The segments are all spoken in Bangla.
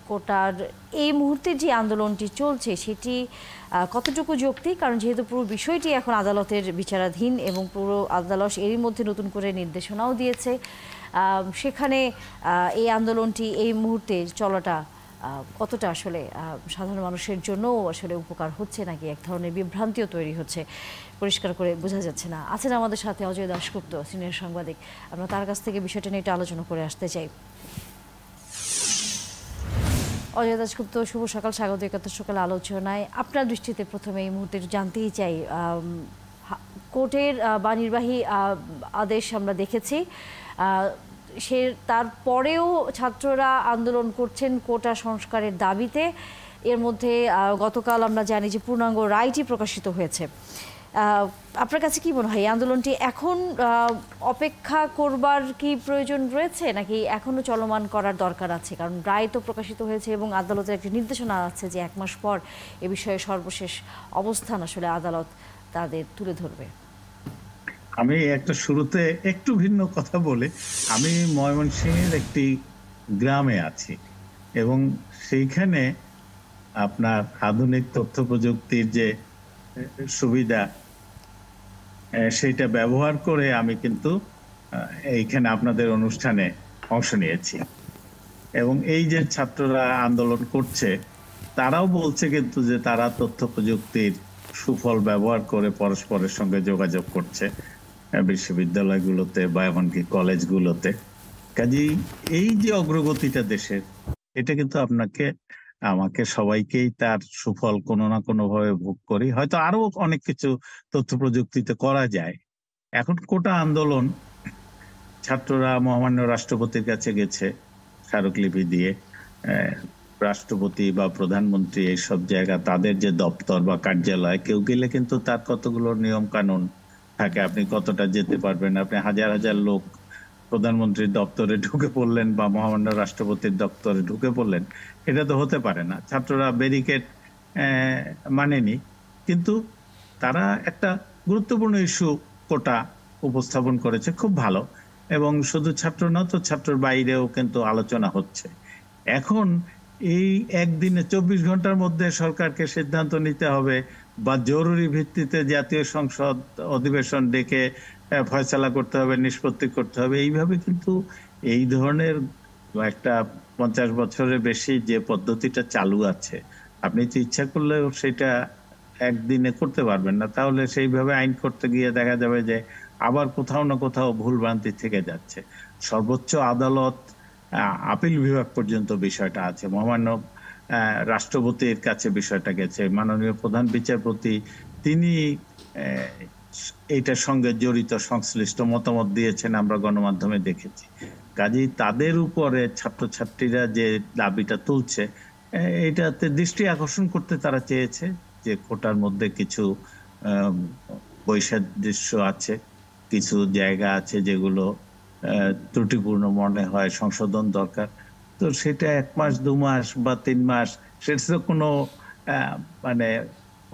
কোটার এই মুহূর্তে যে আন্দোলনটি চলছে সেটি কতটুকু যৌক্তিক? কারণ যেহেতু পুরো বিষয়টি এখন আদালতের বিচারাধীন এবং পুরো আদালত এরই মধ্যে নতুন করে নির্দেশনাও দিয়েছে, সেখানে এই আন্দোলনটি এই মুহূর্তে চলাটা কতটা আসলে সাধারণ মানুষের জন্যও আসলে উপকার হচ্ছে নাকি এক ধরনের বিভ্রান্তিও তৈরি হচ্ছে পরিষ্কার করে বোঝা যাচ্ছে না। আছেন আমাদের সাথে অজয় দাশগুপ্ত, সিনিয়র সাংবাদিক। আমরা তার কাছ থেকে বিষয়টা নিয়ে একটু আলোচনা করে আসতে চাই। অজয় দাশগুপ্ত, শুভ সকাল, স্বাগত একাত্তর সকাল আলোচনায়। আপনার দৃষ্টিতে প্রথমে এই মুহূর্তে জানতেই চাই, কোর্টের বা নির্বাহী আদেশ আমরা দেখেছি, সে তারপরেও ছাত্ররা আন্দোলন করছেন কোটা সংস্কারের দাবিতে। এর মধ্যে গতকাল আমরা জানি যে পূর্ণাঙ্গ রায়টি প্রকাশিত হয়েছে। আপনার কাছে কি মনে হয় এই আন্দোলনটি এখন অপেক্ষা করবার কি প্রয়োজন রয়েছে নাকি এখনও চলমান করার দরকার আছে? কারণ রায় তো প্রকাশিত হয়েছে এবং আদালতের একটি নির্দেশনা আছে যে 1 মাস পর এ বিষয়ে সর্বশেষ অবস্থান আসলে আদালত তাদের তুলে ধরবে। আমি একটা শুরুতে একটু ভিন্ন কথা বলে, আমি ময়মনসিংহের একটি গ্রামে আছি এবং সেইখানে আপনার আধুনিক তথ্য প্রযুক্তির যে সুবিধা সেটা ব্যবহার করে আমি কিন্তু এইখানে আপনাদের অনুষ্ঠানে অংশ নিয়েছি এবং এই যে ছাত্ররা আন্দোলন করছে তারাও বলছে কিন্তু যে তারা তথ্য প্রযুক্তির সুফল ব্যবহার করে পরস্পরের সঙ্গে যোগাযোগ করছে বিশ্ববিদ্যালয়গুলোতে বা এমনকি কলেজগুলোতে। কাজেই এই যে অগ্রগতিটা দেশের, এটা কিন্তু আমাকে সবাইকেই তার সুফল কোনো না কোনো ভাবে ভোগ করি। হয়তো আরো অনেক কিছু তথ্য প্রযুক্তিতে করা যায়। এখন কোটা আন্দোলন, ছাত্ররা মহামান্য রাষ্ট্রপতির কাছে গেছে স্মারকলিপি দিয়ে। রাষ্ট্রপতি বা প্রধানমন্ত্রী এইসব জায়গা, তাদের যে দপ্তর বা কার্যালয়, কেউ গেলে কিন্তু তার কতগুলো নিয়ম কানুন থাকে, আপনি কতটা যেতে পারবেন। আপনি হাজার হাজার লোক প্রধানমন্ত্রীর দপ্তরে ঢুকে পড়লেন বা মহামান্য রাষ্ট্রপতির দপ্তরে ঢুকে পড়লেন, এটা তো হতে পারে না। ছাত্ররা ব্যারিকেড মানেনি, কিন্তু তারা একটা গুরুত্বপূর্ণ ইস্যু কোটা উপস্থাপন করেছে, খুব ভালো। এবং শুধু ছাত্র না, তো ছাত্রের বাইরেও কিন্তু আলোচনা হচ্ছে। এখন এই একদিনে 24 ঘন্টার মধ্যে সরকারকে সিদ্ধান্ত নিতে হবে বা জরুরি ভিত্তিতে জাতীয় সংসদ অধিবেশন ডেকে ফয়সালা করতে হবে, নিষ্পত্তি করতে হবে, এইভাবে কিন্তু এই ধরনের একটা 50 বছরের বেশি যে পদ্ধতিটা চালু আছে, আপনি তো ইচ্ছা করলেও সেটা একদিনে করতে পারবেন না। তাহলে সেইভাবে আইন করতে গিয়ে দেখা যাবে যে আবার কোথাও না কোথাও ভুলভ্রান্তি থেকে যাচ্ছে। সর্বোচ্চ আদালত, আপিল বিভাগ পর্যন্ত বিষয়টা আছে, মহামান্য রাষ্ট্রপতির কাছে বিষয়টা গেছে, মাননীয় প্রধান বিচারপতি তিনি এইটার সঙ্গে জড়িত সংশ্লিষ্ট মতামত দিয়েছেন, আমরা গণমাধ্যমে দেখেছি। কাজেই তাদের উপরে ছাত্রছাত্রীরা যে দাবিটা তুলছে, এটাতে দৃষ্টি আকর্ষণ করতে তারা চেয়েছে যে কোটার মধ্যে কিছু বৈসাদৃশ্য আছে, কিছু জায়গা আছে যেগুলো ত্রুটিপূর্ণ মনে হয়, সংশোধন দরকার। তো সেটা 1 মাস 2 মাস বা 3 মাস, সেটা কোনো মানে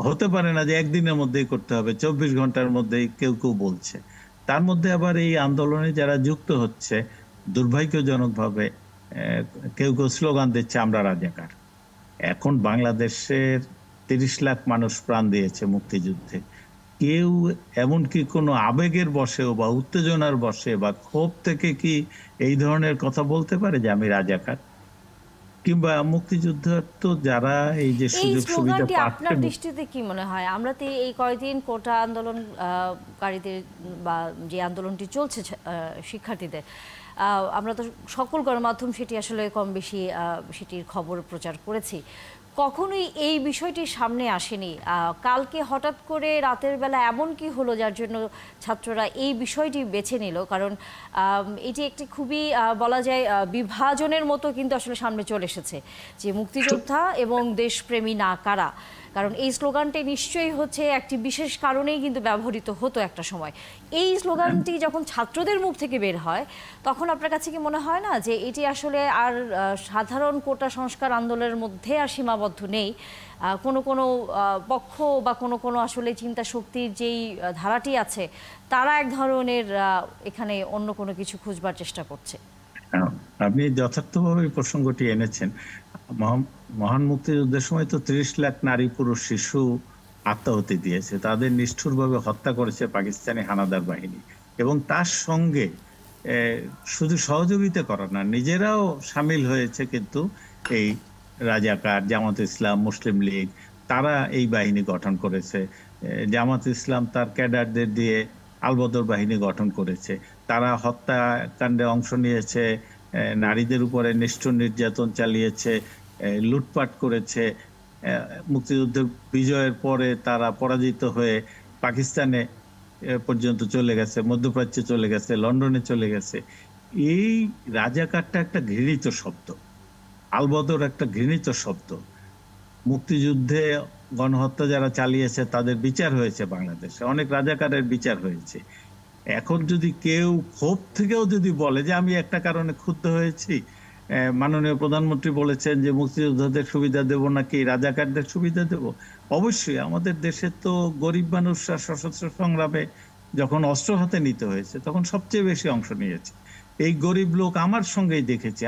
হতে পারে না যে একদিনের মধ্যেই করতে হবে, 24 ঘন্টার মধ্যেই কেউ কেউ বলছে। তার মধ্যে আবার এই আন্দোলনে যারা যুক্ত হচ্ছে, দুর্ভাগ্যজনকভাবে কেউ কেউ স্লোগান দিচ্ছে আমরা রাজাকার। এখন বাংলাদেশের 30 লাখ মানুষ প্রাণ দিয়েছে মুক্তিযুদ্ধে, কেউ এমনকি কোনো আবেগের বশেও বা উত্তেজনার বশে বা ক্ষোভ থেকে কি এই ধরনের কথা বলতে পারে যে আমি রাজাকার? কিংবা মুক্তিযুদ্ধ তো যারা এই যে সুযোগ সুবিধা পাচ্ছে, আপনার দৃষ্টিতে কি মনে হয়? আমরা তো এই কয়েকদিন কোটা আন্দোলনকারীদের বা যে আন্দোলনটি চলছে শিক্ষার্থীদের, আমরা তো সকল গণমাধ্যম সেটি আসলে কম বেশি সেটির খবর প্রচার করেছি। কখনোই এই বিষয়টি সামনে আসেনি। কালকে হঠাৎ করে রাতের বেলা এমন কি হলো যার জন্য ছাত্ররা এই বিষয়টি বেছে নিল? কারণ এটি একটি খুবই বলা যায় বিভাজনের মতো কিন্তু আসলে সামনে চলে এসেছে যে মুক্তিযোদ্ধা এবং দেশপ্রেমী না কারা। কারণ এই স্লোগানটি নিশ্চয়ই হচ্ছে একটি বিশেষ কারণেই কিন্তু ব্যবহৃত হতো একটা সময়। এই স্লোগানটি যখন ছাত্রদের মুখ থেকে বের হয়, তখন আপনার কাছে কি মনে হয় না যে এটি আসলে আর সাধারণ কোটা সংস্কার আন্দোলনের মধ্যে আর সীমাবদ্ধ নেই? কোনো কোনো পক্ষ বা কোনো কোনো আসলে চিন্তা শক্তির যেই ধারাটি আছে, তারা এক ধরনের এখানে অন্য কোনো কিছু খুঁজবার চেষ্টা করছে। হ্যাঁ, আপনি যথার্থভাবে এই প্রসঙ্গটি এনেছেন। মহান মুক্তিযুদ্ধের সময় তো ৩০ লাখ নারী পুরুষ শিশু আত্মাহুতি দিয়েছে, তাদের নিষ্ঠুরভাবে হত্যা করেছে পাকিস্তানি হানাদার বাহিনী। এবং তার সঙ্গে শুধু সহযোগিতা করা না, নিজেরাও সামিল হয়েছে। কিন্তু এই রাজাকার, জামাত ইসলাম, মুসলিম লীগ, তারা এই বাহিনী গঠন করেছে। জামাত ইসলাম তার ক্যাডারদের দিয়ে আলবদর বাহিনী গঠন করেছে। তারা হত্যাকাণ্ডে অংশ নিয়েছে, নারীদের উপরে নিষ্ঠুর নির্যাতন চালিয়েছে, লুটপাট করেছে। মুক্তিযুদ্ধের বিজয়ের পরে তারা পরাজিত হয়ে পাকিস্তানে পর্যন্ত চলে গেছে, মধ্যপ্রাচ্যে চলে গেছে, লন্ডনে চলে গেছে। এই রাজাকারটা একটা ঘৃণিত শব্দ, আলবদর একটা ঘৃণিত শব্দ। মুক্তিযুদ্ধে গণহত্যা যারা চালিয়েছে তাদের বিচার হয়েছে বাংলাদেশে, অনেক রাজাকারের বিচার হয়েছে। এখন যদি কেউ ক্ষোভ থেকেও যদি বলে যে আমি একটা কারণে ক্ষুব্ধ হয়েছি, মাননীয় প্রধানমন্ত্রী বলেছেন যে মুক্তিযোদ্ধাদের সুবিধা দেব নাকি রাজাকারদের সুবিধা দেব, অবশ্যই আমাদের দেশে তো গরিব মানুষরা সশস্ত্র সংগ্রামে যখন অস্ত্র হাতে নিতে হয়েছে তখন সবচেয়ে বেশি অংশ নিয়েছে। এই গরিব লোক আমার সঙ্গেই দেখেছে,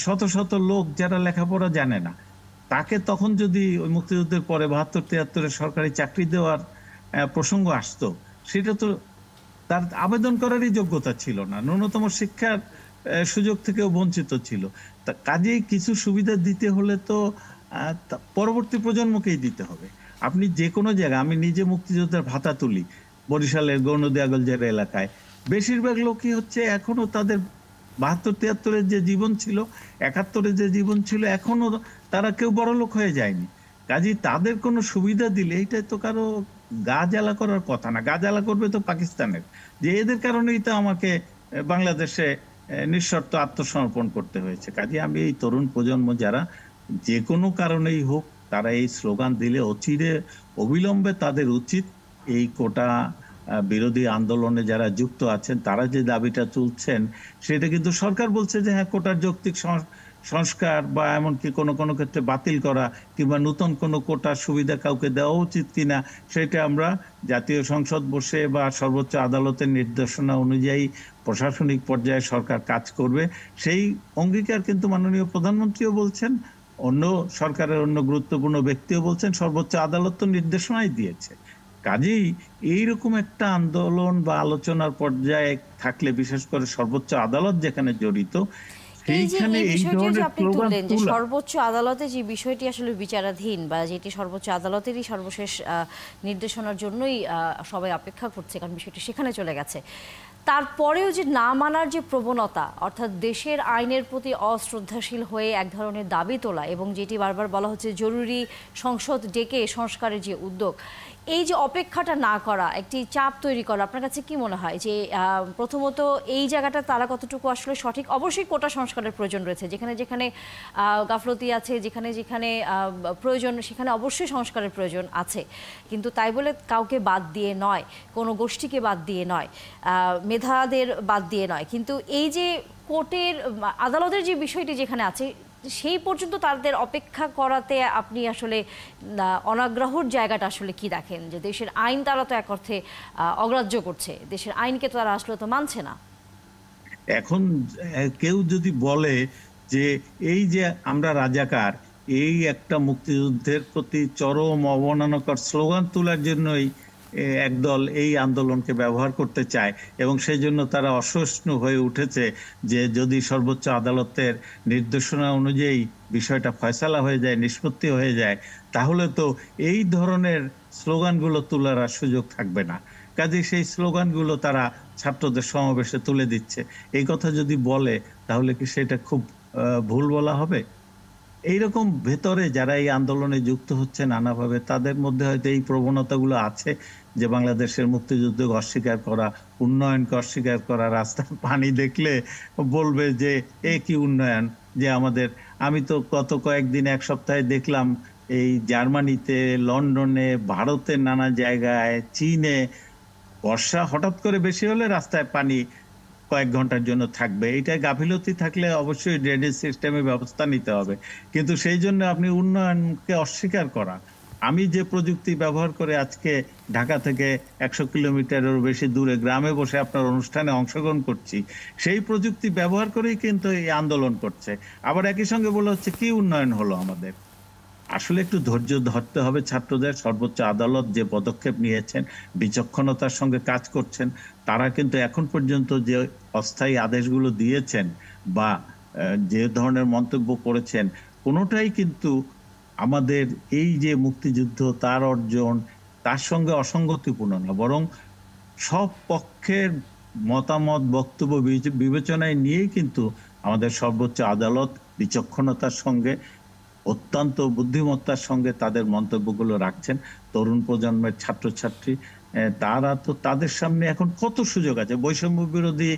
শত শত লোক যারা লেখাপড়া জানে না, তাকে তখন যদি ওই মুক্তিযুদ্ধের পরে ৭২-৭৩ সরকারি চাকরি দেওয়ার প্রসঙ্গ আসতো, সেটা তো তার আবেদন করারই যোগ্যতা ছিল না, ন্যূনতম শিক্ষার সুযোগ থেকেও বঞ্চিত ছিল। তা কাজেই কিছু সুবিধা দিতে হলে তো পরবর্তী প্রজন্মকেই দিতে হবে। আপনি যে কোনো জায়গায়, আমি নিজে মুক্তিযোদ্ধার ভাতা তুলি বরিশালের গৌনদিয়াগঞ্জের এলাকায়, বেশিরভাগ লোকই হচ্ছে এখনো তাদের ৭২-৭৩ যে জীবন ছিল, ৭১ যে জীবন ছিল, এখনো তারা কেউ বড় লোক হয়ে যায়নি। কাজেই তাদের কোনো সুবিধা দিলে এটা তো কারো গা জ্বালা করার কথা না। গা জ্বালা করবে তো পাকিস্তানের, যে এদের কারণেই তো আমাকে বাংলাদেশে নিঃশর্ত আত্মসমর্পণ করতে হয়েছে। কাজে আমি এই তরুণ প্রজন্ম যারা যে কোনো কারণেই হোক, তারা এই স্লোগান দিলে অচিরে অবিলম্বে তাদের উচিত এই কোটা বিরোধী আন্দোলনে যারা যুক্ত আছেন, তারা যে দাবিটা তুলছেন, সেটা কিন্তু সরকার বলছে যে হ্যাঁ, কোটার যৌক্তিক সংস্কার বা এমনকি কোনো কোনো ক্ষেত্রে বাতিল করা কিংবা নতুন কোনো কোটার সুবিধা কাউকে দেওয়া উচিত কিনা, সেটা আমরা জাতীয় সংসদ বসে বা সর্বোচ্চ আদালতের নির্দেশনা অনুযায়ী প্রশাসনিক পর্যায়ে সরকার কাজ করবে। সেই অঙ্গীকার কিন্তু মাননীয় প্রধানমন্ত্রীও বলছেন, অন্য সরকারের অন্য গুরুত্বপূর্ণ ব্যক্তিও বলছেন, সর্বোচ্চ আদালত তো নির্দেশনাই দিয়েছে। কাজেই এইরকম একটা আন্দোলন বা আলোচনার পর্যায়ে থাকলে, বিশেষ করে সর্বোচ্চ আদালত যেখানে জড়িত, এই যে সেইখানে এই এই বিষয়টি যে ধরনের আপনি স্লোগান তুললেন যে তোলা। সর্বোচ্চ আদালতে যে বিষয়টি আসলে বিচারাধীন বা যেটি সর্বোচ্চ আদালতেরই সর্বশেষ নির্দেশনার জন্যই সবাই অপেক্ষা করছে, কারণ বিষয়টি সেখানে চলে গেছে। তারপরেও যে না মানার যে প্রবণতা, অর্থাৎ দেশের আইনের প্রতি অশ্রদ্ধাশীল হয়ে এক ধরনের দাবি তোলা, এবং যেটি বারবার বলা হচ্ছে জরুরি সংসদ ডেকে সংস্কারের যে উদ্যোগ, এই যে অপেক্ষাটা না করা, একটি চাপ তৈরি করা, আপনার কাছে কি মনে হয় যে প্রথমত এই জায়গাটা তারা কতটুকু আসলে সঠিক? অবশ্যই কোটা সংস্কারের প্রয়োজন রয়েছে, যেখানে যেখানে গাফলতি আছে, যেখানে যেখানে প্রয়োজন, সেখানে অবশ্যই সংস্কারের প্রয়োজন আছে। কিন্তু তাই বলে কাউকে বাদ দিয়ে নয়, কোনো গোষ্ঠীকে বাদ দিয়ে নয়, মেধাদের বাদ দিয়ে নয়। কিন্তু এই যে কোর্টের আদালতের যে বিষয়টি যেখানে আছে, সেই পর্যন্ত তাদের অপেক্ষা করাতে আপনি আসলে অনাগ্রহর জায়গাটা আসলে কি দেখেন? যে দেশের আইন তারা তো এক অর্থে অগ্রাহ্য করছে, দেশের আইনকে তো তারা আসলে তো মানছে না। এখন কেউ যদি বলে যে এই যে আমরা রাজাকার, এই একটা মুক্তিযুদ্ধের প্রতি চরম অবমাননাকর স্লোগান তোলার জন্যই একদল এই আন্দোলনকে ব্যবহার করতে চায়, এবং সেই জন্য তারা অসহিষ্ণু হয়ে উঠেছে যে যদি সর্বোচ্চ আদালতের নির্দেশনা অনুযায়ী বিষয়টা ফয়সালা হয়ে যায়, নিষ্পত্তি হয়ে যায়, তাহলে তো এই ধরনের স্লোগানগুলো তোলার আর সুযোগ থাকবে না। কাজে সেই স্লোগানগুলো তারা ছাত্রদের সমাবেশে তুলে দিচ্ছে। এই কথা যদি বলে, তাহলে কি সেটা খুব ভুল বলা হবে? এইরকম ভেতরে যারা এই আন্দোলনে যুক্ত হচ্ছে নানাভাবে, তাদের মধ্যে হয়তো এই প্রবণতাগুলো আছে যে বাংলাদেশের মুক্তিযুদ্ধকে অস্বীকার করা, উন্নয়নকে অস্বীকার করা। রাস্তার পানি দেখলে বলবে যে এ কি উন্নয়ন, যে আমাদের, আমি তো গত কয়েকদিন, এক সপ্তাহে দেখলাম এই জার্মানিতে, লন্ডনে, ভারতের নানা জায়গায়, চীনে বর্ষা হঠাৎ করে বেশি হলে রাস্তায় পানি কয়েক ঘন্টার জন্য থাকবে। এটা গাফিলতি থাকলে অবশ্যই ড্রেনেজ সিস্টেমে ব্যবস্থা নিতে হবে, কিন্তু সেই জন্য আপনি উন্নয়নকে অস্বীকার করা, আমি যে প্রযুক্তি ব্যবহার করে আজকে ঢাকা থেকে 100 কিলোমিটারেরও বেশি দূরে গ্রামে বসে আপনার অনুষ্ঠানে অংশগ্রহণ করছি, সেই প্রযুক্তি ব্যবহার করেই কিন্তু এই আন্দোলন করছে। আবার একই সঙ্গে বলা হচ্ছে কি উন্নয়ন হলো আমাদের। আসলে একটু ধৈর্য ধরতে হবে ছাত্রদের। সর্বোচ্চ আদালত যে পদক্ষেপ নিয়েছেন, বিচক্ষণতার সঙ্গে কাজ করছেন। তারা কিন্তু এখন পর্যন্ত যে অস্থায়ী আদেশগুলো দিয়েছেন বা যে ধরনের মন্তব্য করেছেন, কোনোটাই কিন্তু আমাদের এই যে মুক্তিযুদ্ধ তার অর্জন তার সঙ্গে অসঙ্গতিপূর্ণ না, বরং সব পক্ষের মতামত বক্তব্য বিবেচনায় নিয়েই কিন্তু আমাদের সর্বোচ্চ আদালত বিচক্ষণতার সঙ্গে অত্যন্ত বুদ্ধিমত্তার সঙ্গে তাদের মন্তব্যগুলো রাখছেন। তরুণ প্রজন্মের ছাত্রছাত্রী তারা তো, তাদের সামনে এখন কত সুযোগ আছে। বৈষম্য বিরোধী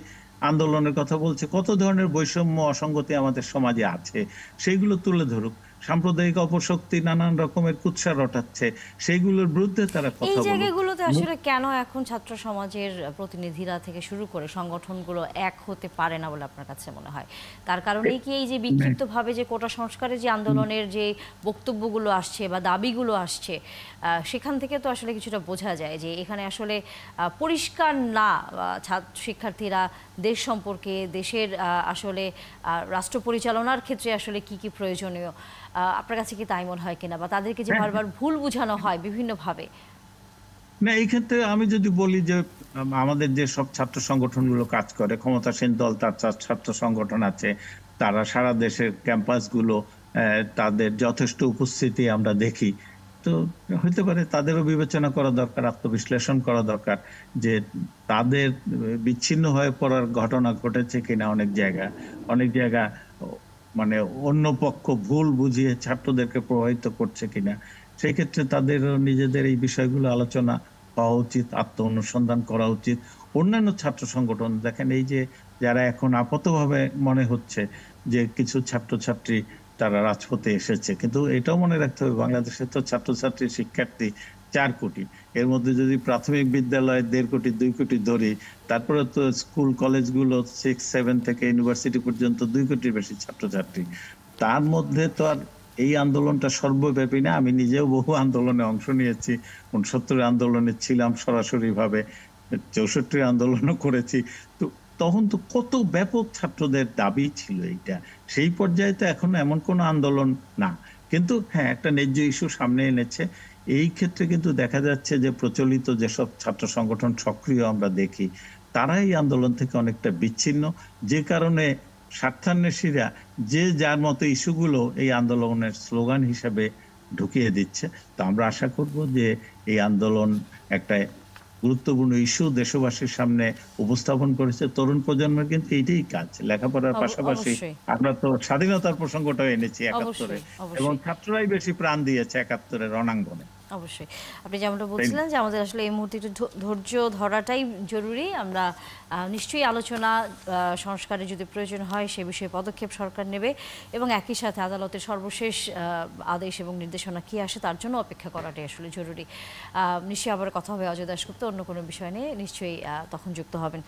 আন্দোলনের কথা বলছে, কত ধরনের বৈষম্য অসঙ্গতি আমাদের সমাজে আছে সেইগুলো তুলে ধরুক। সাম্প্রদায়িক অপশক্তি নানান রকমের কুৎসা রটাচ্ছে, সেইগুলোর বিরুদ্ধে তারা এই কথা বলুক। জায়গাগুলোতে আসলে কেন এখন ছাত্র সমাজের প্রতিনিধিরা থেকে শুরু করে সংগঠনগুলো এক হতে পারে না বলে আপনার কাছে মনে হয়? তার কারণেই কি এই যে বিক্ষিপ্তভাবে যে কোটা সংস্কারের যে আন্দোলনের যে বক্তব্যগুলো আসছে বা দাবিগুলো আসছে, সেখান থেকে তো আসলে কিছুটা বোঝা যায় যে এখানে আসলে পরিষ্কার না শিক্ষার্থীরা দেশ সম্পর্কে, দেশের আসলে রাষ্ট্র পরিচালনার ক্ষেত্রে আসলে কি কি প্রয়োজনীয়, আপনার কাছে কি তাই মনে হয় কিনা, বা তাদেরকে যে বারবার ভুল বোঝানো হয় বিভিন্নভাবে? না, এই ক্ষেত্রে আমি যদি বলি যে আমাদের যে সব ছাত্র সংগঠনগুলো কাজ করে, ক্ষমতাসীন দল তার ছাত্র সংগঠন আছে, তারা সারা দেশের ক্যাম্পাসগুলো তাদের যথেষ্ট উপস্থিতি আমরা দেখি। তো হতে পারে তাদেরও বিবেচনা করা দরকার, আত্মবিশ্লেষণ করা দরকার যে তাদের বিচ্ছিন্ন হয়ে পড়ার ঘটনা ঘটেছে কিনা। অনেক জায়গা মানে অন্য পক্ষ ভুল বুঝিয়ে ছাত্রদেরকে প্রভাবিত করছে কিনা। সেই ক্ষেত্রে তাদের নিজেদের এই বিষয়গুলো আলোচনা হওয়া উচিত, আত্ম অনুসন্ধান করা উচিত। অন্যান্য ছাত্র সংগঠন দেখেন, এই যে যারা এখন আপাতভাবে মনে হচ্ছে যে কিছু ছাত্রছাত্রী তারা রাজপথে এসেছে, কিন্তু এটাও মনে রাখতে হবে বাংলাদেশে তো ছাত্রছাত্রী শিক্ষার্থী 4 কোটি। এর মধ্যে যদি প্রাথমিক বিদ্যালয়ে 1.5 কোটি 2 কোটি ধরি, তারপরে তো স্কুল কলেজগুলো 6-7 থেকে ইউনিভার্সিটি পর্যন্ত 2 কোটির বেশি ছাত্রছাত্রী। তার মধ্যে তো আর এই আন্দোলনটা সর্বব্যাপী না। আমি নিজেও বহু আন্দোলনে অংশ নিয়েছি, 69 আন্দোলনে ছিলাম সরাসরি ভাবে, 64 আন্দোলনও করেছি। তো তখন তো কত ব্যাপক ছাত্রদের দাবি ছিল এইটা। সেই পর্যায়ে তো এখন এমন কোনো আন্দোলন না, কিন্তু হ্যাঁ একটা ন্যায্য ইস্যু সামনে এনেছে। এই ক্ষেত্রে কিন্তু দেখা যাচ্ছে যে প্রচলিত যেসব ছাত্র সংগঠন সক্রিয় আমরা দেখি, তারা এই আন্দোলন থেকে অনেকটা বিচ্ছিন্ন, যে কারণে স্বার্থান্বেষীরা যে যার মতো ইস্যুগুলো এই আন্দোলনের স্লোগান হিসেবে ঢুকিয়ে দিচ্ছে। তো আমরা আশা করব যে এই আন্দোলন একটা গুরুত্বপূর্ণ ইস্যু দেশবাসীর সামনে উপস্থাপন করেছে। তরুণ প্রজন্মের কিন্তু এইটাই কাজ, লেখাপড়ার পাশাপাশি আমরা তো স্বাধীনতার প্রসঙ্গটাও এনেছি 71-এ, এবং ছাত্ররাই বেশি প্রাণ দিয়েছে 71-এর রণাঙ্গনে। অবশ্যই আপনি যেমনটা বলছিলেন যে আমাদের আসলে এই মুহূর্তে একটু ধৈর্য ধরাটাই জরুরি। আমরা নিশ্চয়ই আলোচনা, সংস্কারের যদি প্রয়োজন হয় সে বিষয়ে পদক্ষেপ সরকার নেবে, এবং একই সাথে আদালতের সর্বশেষ আদেশ এবং নির্দেশনা কি আসে তার জন্য অপেক্ষা করাটাই আসলে জরুরি। নিশ্চয়ই আবার কথা হবে অজয় দাশগুপ্ত অন্য কোনো বিষয় নিয়ে, নিশ্চয়ই তখন যুক্ত হবেন।